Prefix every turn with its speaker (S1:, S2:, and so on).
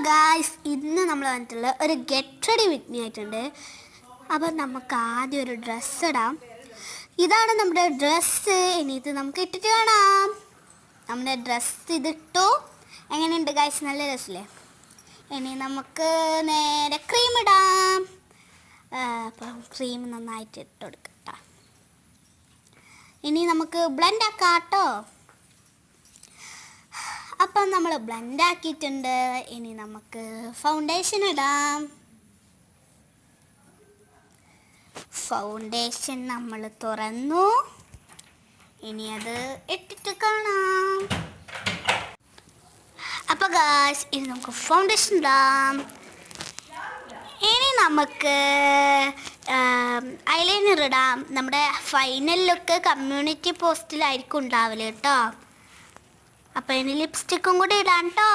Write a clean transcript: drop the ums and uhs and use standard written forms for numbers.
S1: Guys, ഇന്ന് നമ്മൾ വന്നിട്ടുള്ള ഒരു ഗെറ്റ് റെഡി വിത്ത് മീ ആയിട്ടുണ്ട്. അപ്പം നമുക്ക് ആദ്യം ഒരു ഡ്രസ്സ് ഇടാം. ഇതാണ് നമ്മുടെ ഡ്രസ്സ്. ഇനി ഇത് നമുക്ക് ഇട്ടിട്ട് കാണാം. നമ്മുടെ ഡ്രസ്സ് ഇതിട്ടു. എങ്ങനെയുണ്ട് ഗായ്സ്? നല്ല രസമല്ലേ? ഇനി നമുക്ക് നേരെ ക്രീം ഇടാം. അപ്പം ക്രീം നന്നായിട്ട് ഇട്ട് കൊടുക്കട്ടോ. ഇനി നമുക്ക് ബ്ലെൻഡ് ആക്കാം കേട്ടോ. അപ്പം നമ്മൾ ബ്ലെൻഡ് ആക്കിയിട്ടുണ്ട്. ഇനി നമുക്ക് ഫൗണ്ടേഷൻ ഇടാം. ഫൗണ്ടേഷൻ നമ്മൾ തുറന്നു. ഇനി അത് ഇട്ടിട്ട് കാണാം. അപ്പോൾ ഗായ്സ്, ഇനി നമുക്ക് ഫൗണ്ടേഷൻ ഇടാം. ഇനി നമുക്ക് ഐലൈനർ ഇടാം. നമ്മുടെ ഫൈനൽ ലുക്ക് കമ്മ്യൂണിറ്റി പോസ്റ്റിലായിരിക്കും ഉണ്ടാവില്ല കേട്ടോ. അപ്പോൾ ഇനി ലിപ്സ്റ്റിക്കും കൂടി ഇടാം കേട്ടോ.